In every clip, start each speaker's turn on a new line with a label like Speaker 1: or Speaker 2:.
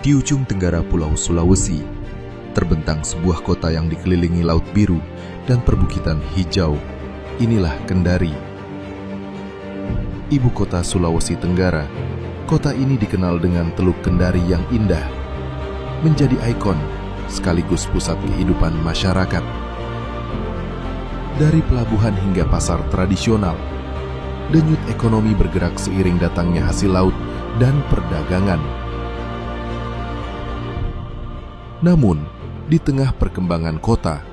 Speaker 1: Di ujung tenggara Pulau Sulawesi, terbentang sebuah kota yang dikelilingi laut biru dan perbukitan hijau. Inilah Kendari. Ibu kota Sulawesi Tenggara, kota ini dikenal dengan Teluk Kendari yang indah, menjadi ikon sekaligus pusat kehidupan masyarakat. Dari pelabuhan hingga pasar tradisional, denyut ekonomi bergerak seiring datangnya hasil laut dan perdagangan. Namun, di tengah perkembangan kota,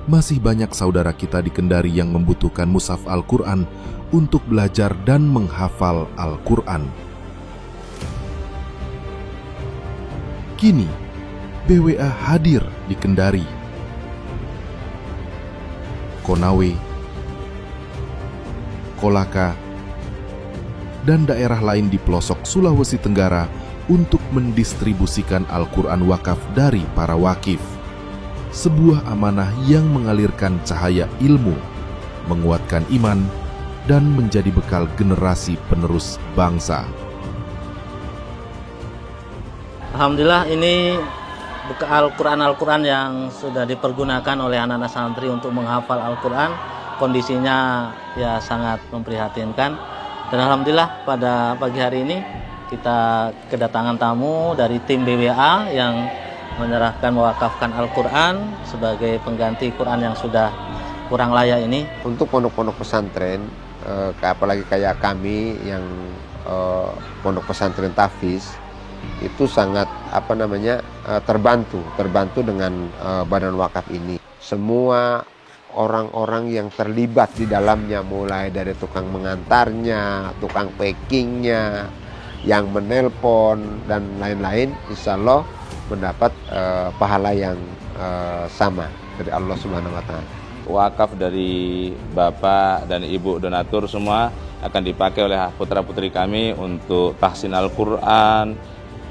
Speaker 1: masih banyak saudara kita di Kendari yang membutuhkan mushaf Al-Quran untuk belajar dan menghafal Al-Quran. Kini, BWA hadir di Kendari, Konawe, Kolaka, dan daerah lain di pelosok Sulawesi Tenggara untuk mendistribusikan Al-Quran wakaf dari para wakif. Sebuah amanah yang mengalirkan cahaya ilmu, menguatkan iman, dan menjadi bekal generasi penerus bangsa.
Speaker 2: Alhamdulillah, ini Al-Quran yang sudah dipergunakan oleh anak-anak santri untuk menghafal Al-Quran. Kondisinya ya sangat memprihatinkan. Dan Alhamdulillah pada pagi hari ini kita kedatangan tamu dari tim BWA yang menyerahkan mewakafkan Al-Quran sebagai pengganti Quran yang sudah kurang layak ini. Untuk pondok-pondok pesantren, apalagi kayak kami yang pondok pesantren Tahfiz, itu sangat terbantu dengan badan wakaf ini. Semua orang-orang yang terlibat di dalamnya, mulai dari tukang mengantarnya, tukang packingnya, yang menelpon dan lain-lain, insya Allah mendapat pahala yang sama dari Allah Subhanahu wa Ta'ala.
Speaker 3: Wakaf dari Bapak dan Ibu donatur semua akan dipakai oleh putra-putri kami untuk tahsin Al-Quran,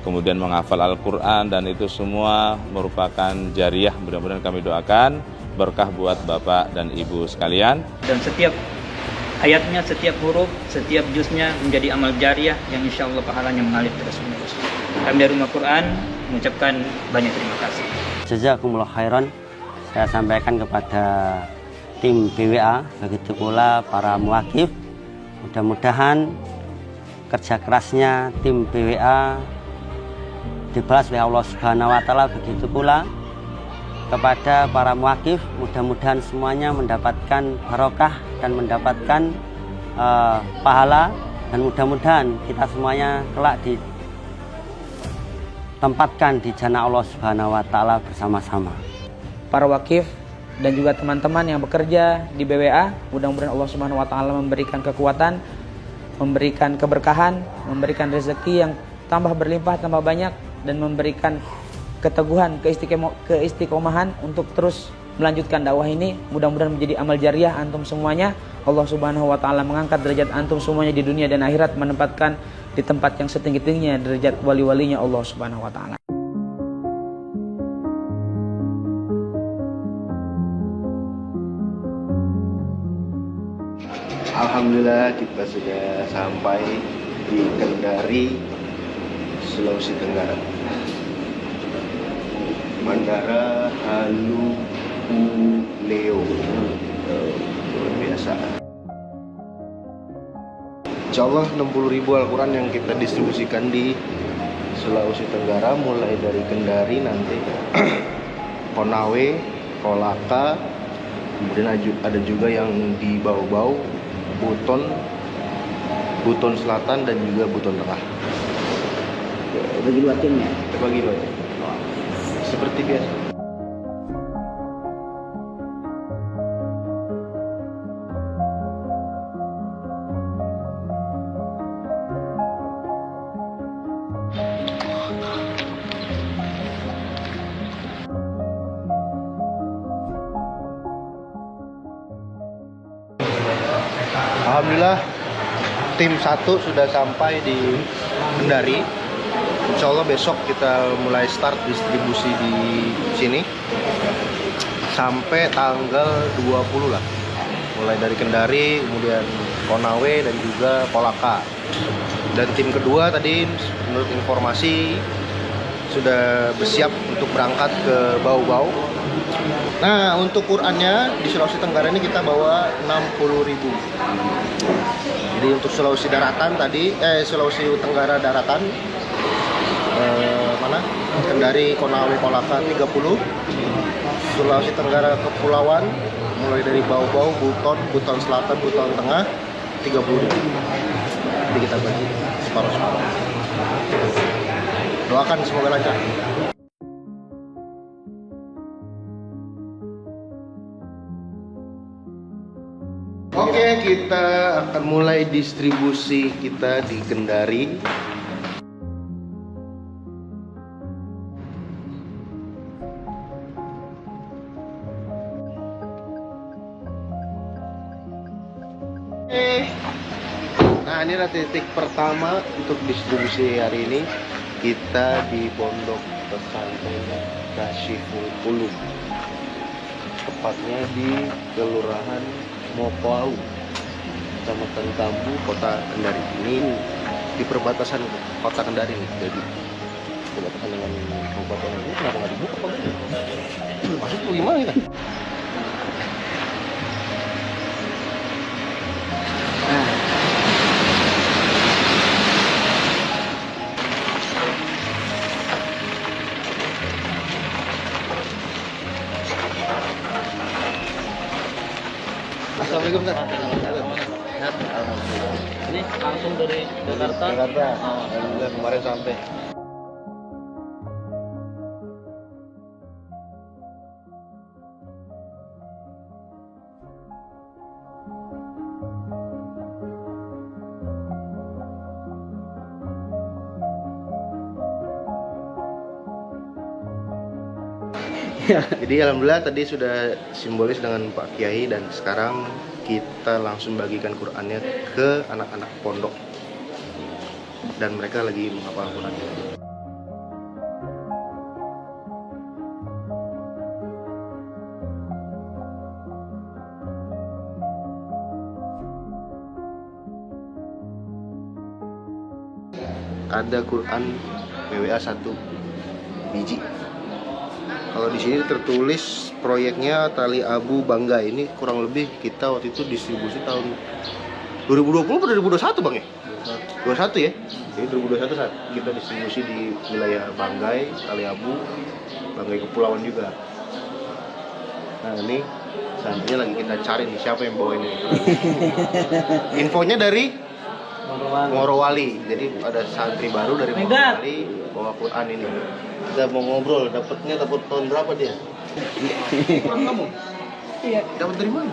Speaker 3: kemudian menghafal Al-Quran, dan itu semua merupakan jariah. Mudah-mudahan kami doakan berkah buat Bapak dan Ibu sekalian. Dan setiap ayatnya, setiap huruf, setiap juznya menjadi amal jariah yang insya Allah pahalanya mengalir terus-menerus. Kami dari Rumah Quran mengucapkan banyak terima kasih.
Speaker 4: Jazakumullah khairan. Saya sampaikan kepada tim BWA, begitu pula para muwakif. Mudah-mudahan kerja kerasnya tim BWA dibalas oleh Allah Subhanahu wa Ta'ala, begitu pula kepada para muwakif. Mudah-mudahan semuanya mendapatkan barokah dan mendapatkan pahala, dan mudah-mudahan kita semuanya kelak ditempatkan di jannah Allah Subhanahu wa Ta'ala bersama-sama.
Speaker 5: Para wakif dan juga teman-teman yang bekerja di BWA, mudah-mudahan Allah Subhanahu wa Ta'ala memberikan kekuatan, memberikan keberkahan, memberikan rezeki yang tambah berlimpah, tambah banyak, dan memberikan keteguhan, keistiqomahan untuk terus melanjutkan dakwah ini. Mudah-mudahan menjadi amal jariah antum semuanya. Allah Subhanahu wa Ta'ala mengangkat derajat antum semuanya di dunia dan akhirat, menempatkan di tempat yang setinggi-tingginya derajat wali-walinya Allah Subhanahu wa Ta'ala.
Speaker 6: Alhamdulillah kita sudah sampai di Kendari, Sulawesi Tenggara. Bandara Halupuleo, luar biasa. Insya Allah 60.000 Al-Quran yang kita distribusikan di Sulawesi Tenggara, mulai dari Kendari nanti Konawe, Kolaka, kemudian ada juga yang di Bau-Bau, Buton Selatan, dan juga Buton Tengah.
Speaker 4: Bagi dua timnya?
Speaker 6: Bagi dua tim. Seperti biasa. Alhamdulillah tim 1 sudah sampai di Kendari. Insya Allah besok kita mulai start distribusi di sini sampai tanggal 20 lah. Mulai dari Kendari, kemudian Konawe, dan juga Kolaka. Dan tim kedua tadi menurut informasi sudah bersiap untuk berangkat ke Bau-Bau. Nah, untuk Qurannya di Sulawesi Tenggara ini kita bawa 60.000. Jadi untuk Sulawesi Daratan tadi, Sulawesi Tenggara Daratan, mana? Kendari, Konawe, Kolaka 30. Sulawesi Tenggara Kepulauan, mulai dari Bau-Bau, Buton, Buton Selatan, Buton Tengah 30. Jadi kita bagi separuh-separuh. Doakan semoga lancar. Oke, kita akan mulai distribusi kita di Kendari. Nah, ini adalah titik pertama untuk distribusi hari ini. Kita di Pondok Pesantren Kasyiful Ulum, tepatnya di Kelurahan Mokoau, Kecamatan Kambu, Kota Kendari. Ini di perbatasan Kota Kendari nih, jadi perbatasan dengan kabupaten ini. Kenapa nggak dibuka Pak? Maksud gimana kita? Assalamualaikum Kak.
Speaker 2: Ini langsung dari Jakarta.
Speaker 6: Alhamdulillah kemarin sampai. Jadi alhamdulillah tadi sudah simbolis dengan Pak Kiai, dan sekarang kita langsung bagikan Qurannya ke anak-anak pondok, dan mereka lagi menghafal Qurannya. Ada Quran WWA 1 biji. Kalau di sini tertulis proyeknya Tali Abu Bangga. Ini kurang lebih kita waktu itu distribusi tahun 2020 atau 2021 Bang ya? 21 ya? Jadi 2021 saat kita distribusi di wilayah Banggai, Tali Abu, Banggai Kepulauan juga. Nah ini selanjutnya lagi kita cari nih siapa yang bawa ini. Infonya dari Morowali. Jadi ada santri baru dari Morowali bawa Quran ini. Kita mau ngobrol, dapat tahun berapa dia? Quran kamu?
Speaker 7: Iya,
Speaker 6: Dapat dari mana?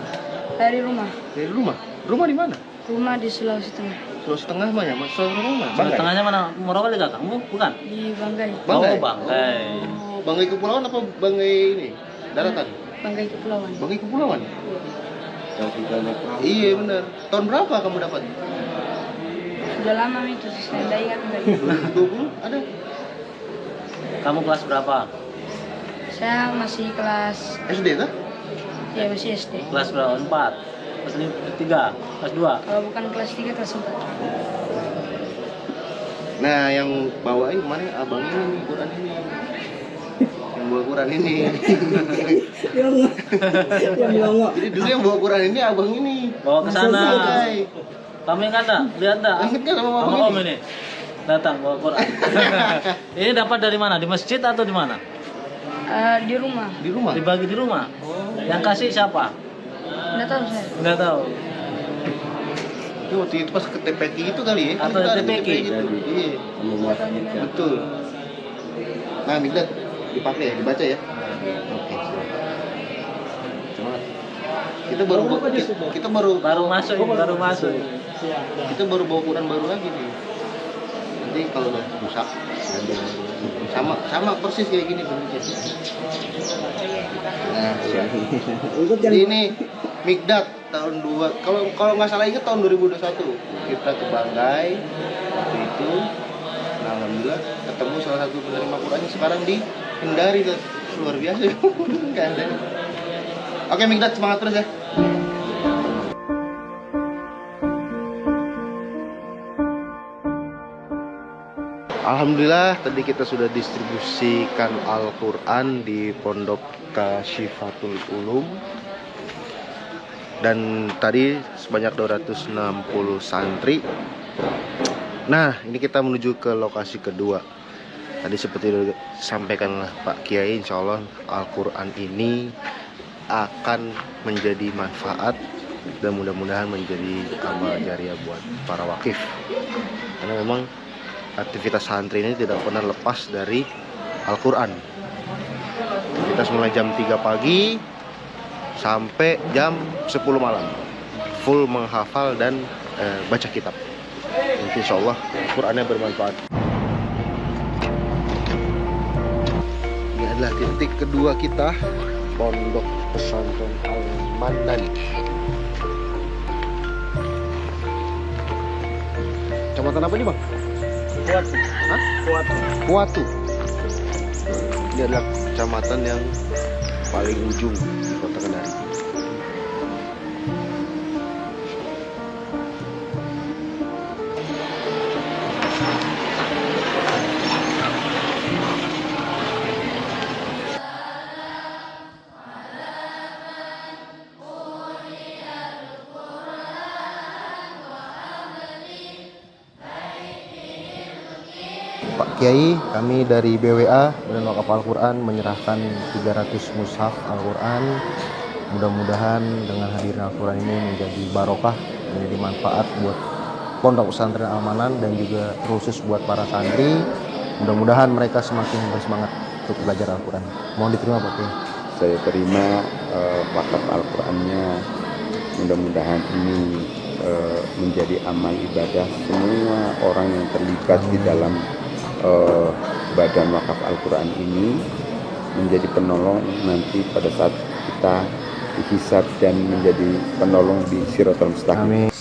Speaker 7: dari rumah.
Speaker 6: Dari rumah. Rumah di mana?
Speaker 7: Rumah di Sulawesi Tengah,
Speaker 6: Sulawesi Tengah mana? Sulawesi Tengah mana?
Speaker 2: Banggai. Tengahnya mana? Morowali gak kamu? Bukan?
Speaker 7: di Banggai,
Speaker 6: Banggai.
Speaker 2: Oh, Banggai.
Speaker 6: Oh, Banggai Kepulauan apa Banggai ini? Daratan?
Speaker 7: Banggai Kepulauan.
Speaker 6: Banggai Kepulauan? Iya benar. Tahun berapa kamu dapat?
Speaker 7: Sudah lama itu, saya tidak ingat enggak.
Speaker 6: 2020 ada?
Speaker 2: Kamu kelas berapa?
Speaker 7: Saya masih kelas,
Speaker 6: SD kah?
Speaker 7: ya masih SD.
Speaker 2: Kelas berapa? 4? Kelas 3? Kelas 2?
Speaker 7: Kalau bukan kelas 3, kelas 4.
Speaker 6: Nah, yang bawain kemarin abang ini nih, Quran ini. Yang bawa Quran ini. Jadi dulu yang bawa Quran ini abang ini.
Speaker 2: Bawa ke sana.
Speaker 6: Banggai.
Speaker 2: Kamu yang ada? Lihat dah.
Speaker 6: Ingat nggak sama abang
Speaker 2: Sama Om
Speaker 6: ini?
Speaker 2: ini. Datang bawa Quran. Ini dapat dari mana? Di masjid atau di mana?
Speaker 7: Di rumah,
Speaker 6: Di rumah?
Speaker 2: Dibagi di rumah. Yang kasih siapa?
Speaker 7: tidak tahu saya.
Speaker 2: Enggak tahu.
Speaker 6: Itu waktu itu pas ke TPK itu kali ya?
Speaker 2: Atau
Speaker 6: Kita ada
Speaker 2: TPK?
Speaker 6: gitu. Iya. Betul. Nah, Migdat dipakai ya, dibaca ya? Oke. Semangat. Kita
Speaker 2: Baru masuk, baru masuk.
Speaker 6: kita baru bawa Quran baru lagi nih. Nanti kalau udah rusak sama persis kayak gini bentuknya. Nah, jadi ini Migdat tahun 2 kalau nggak salah ingat tahun 2021 kita ke Banggai waktu itu. Nah, alhamdulillah ketemu salah satu penerima Qurannya sekarang di Kendari. Luar biasa. Nggak ada. Oke Migdat, semangat terus ya. Alhamdulillah tadi kita sudah distribusikan Al-Quran di Pondok Kasyifatul Ulum. Dan tadi sebanyak 260 santri. Nah, ini kita menuju ke lokasi kedua. Tadi seperti disampaikan oleh Pak Kiai, insya Allah Al-Quran ini akan menjadi manfaat dan mudah-mudahan menjadi amal jariah buat para wakif. Karena memang aktivitas santri ini tidak pernah lepas dari Al-Quran. Kita mulai jam 3 pagi sampai jam 10 malam full menghafal dan baca kitab. Nanti insya Allah Qurannya bermanfaat. Ini adalah titik kedua kita, Pondok Pesantren Al-Mannan. Kecamatan apa nih Bang?
Speaker 5: Kuatu.
Speaker 6: Hah? Kuatu. Ini adalah kecamatan yang paling ujung di Kota Kendari. Pak Kiai, kami dari BWA Badan Wakaf Al-Quran menyerahkan 300 mushaf Al-Quran. Mudah-mudahan dengan hadirnya Al-Quran ini menjadi barokah, menjadi manfaat buat Pondok Pesantren Al-Mannan dan juga khusus buat para santri. Mudah-mudahan mereka semakin bersemangat untuk belajar Al-Quran. Mohon diterima Pak Kiai.
Speaker 8: Saya terima wakaf Al-Qurannya. Mudah-mudahan ini menjadi amal ibadah semua orang yang terlibat di dalam Badan Wakaf Al-Quran ini, menjadi penolong nanti pada saat kita dihisab dan menjadi penolong di Shiratal Mustaqim.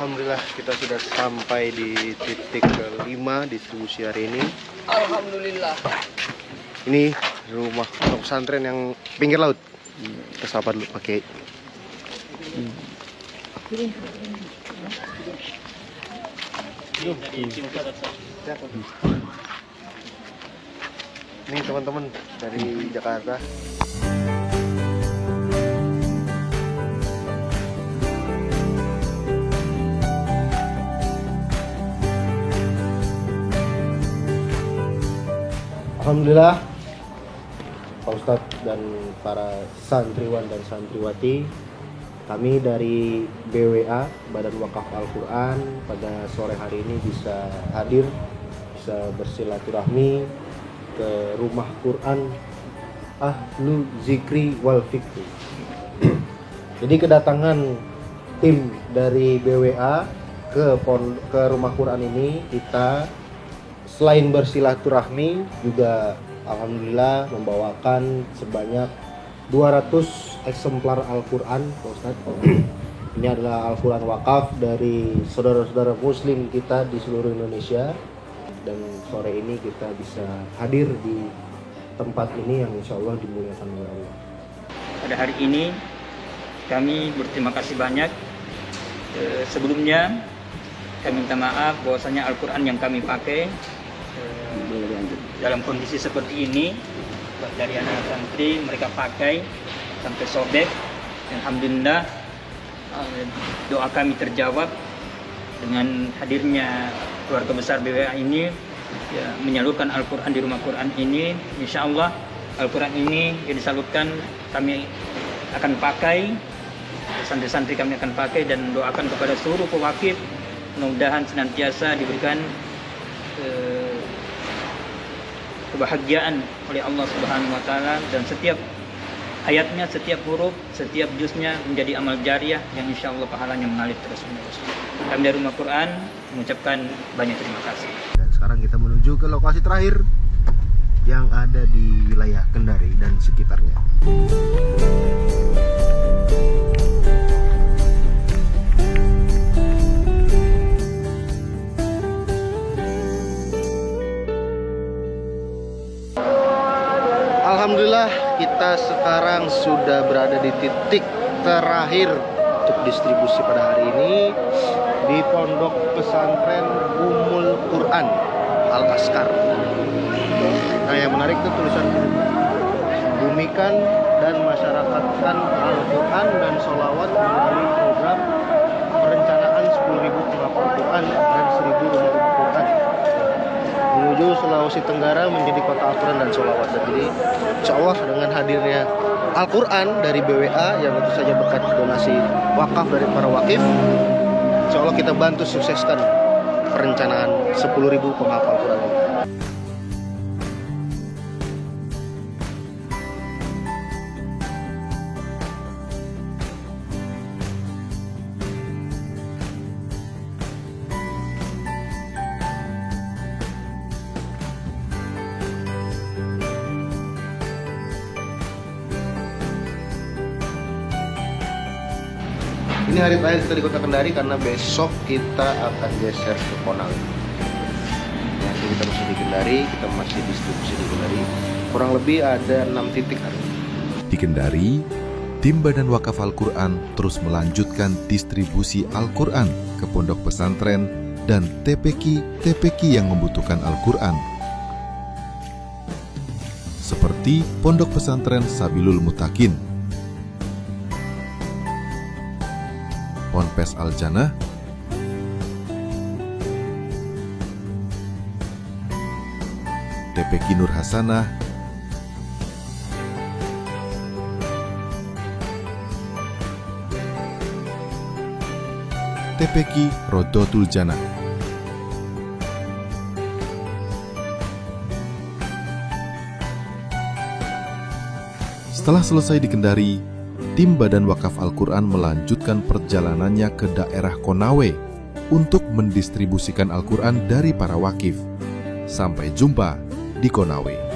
Speaker 6: Alhamdulillah kita sudah sampai di titik kelima distribusi hari ini.
Speaker 5: Alhamdulillah.
Speaker 6: Ini rumah pondok pesantren yang pinggir laut. Kita sapa dulu Pak Kiai. Ini teman-teman dari Jakarta. Alhamdulillah Pak Ustadz dan para santriwan dan santriwati, kami dari BWA Badan Wakaf Al-Quran pada sore hari ini bisa hadir, bisa bersilaturahmi ke rumah Quran Ahlu Zikri wal Fikri. Jadi kedatangan tim dari BWA ke rumah Quran ini, kita selain bersilaturahmi juga alhamdulillah membawakan sebanyak 200 eksemplar Al-Quran, Pak Ustadz. Ini adalah Al-Quran wakaf dari saudara-saudara Muslim kita di seluruh Indonesia. Dan sore ini kita bisa hadir di tempat ini yang insya Allah dimuliakan oleh Allah.
Speaker 9: Pada hari ini kami berterima kasih banyak. Sebelumnya kami minta maaf bahwasanya Al-Quran yang kami pakai dalam kondisi seperti ini, dari anak santri mereka pakai sampai sobek. Alhamdulillah doa kami terjawab dengan hadirnya keluarga besar BWA ini, ya, menyalurkan Al-Quran di rumah Quran ini. Insya Allah Al-Quran ini yang disalurkan kami akan pakai, santri-santri kami akan pakai, dan doakan kepada seluruh pewakif mudah-mudahan senantiasa diberikan kebahagiaan oleh Allah Subhanahu wa Ta'ala, dan setiap ayatnya, setiap huruf, setiap juznya menjadi amal jariah yang insya Allah pahalanya mengalir terus-menerus. Kami dari rumah Quran mengucapkan banyak terima kasih.
Speaker 6: Dan sekarang kita menuju ke lokasi terakhir yang ada di wilayah Kendari dan sekitarnya. Alhamdulillah kita sekarang sudah berada di titik terakhir untuk distribusi pada hari ini di Pondok Pesantren Ummul Quran Al-Askar. Nah, yang menarik itu tulisan bumikan dan masyarakatkan Al-Quran dan sholawat melalui program perencanaan 10.000 penghafal Quran dan 1.000 rumah Quran menuju Sulawesi Tenggara menjadi kota Al-Quran dan sholawat. Dan jadi insya Allah dengan hadirnya Al-Quran dari BWA yang tentu saja berkat donasi wakaf dari para wakif, insya Allah kita bantu sukseskan perencanaan 10.000 penghafal Quran ini. Ini hari terakhir kita di Kota Kendari karena besok kita akan geser ke Konawe. Nanti kita masih di Kendari, kita masih distribusi di Kendari. Kurang lebih ada 6 titik hari ini.
Speaker 1: Di Kendari, tim Badan Wakaf Al-Quran terus melanjutkan distribusi Al-Quran ke pondok pesantren dan TPQ yang membutuhkan Al-Quran. Seperti Pondok Pesantren Sabilul Mutakin, Ponpes Al-Jannah, TPQ Nur Hasanah, TPQ Rodotul Jannah. Setelah selesai di Kendari, tim Badan Wakaf Al-Quran melanjutkan perjalanannya ke daerah Konawe untuk mendistribusikan Al-Quran dari para wakif. Sampai jumpa di Konawe.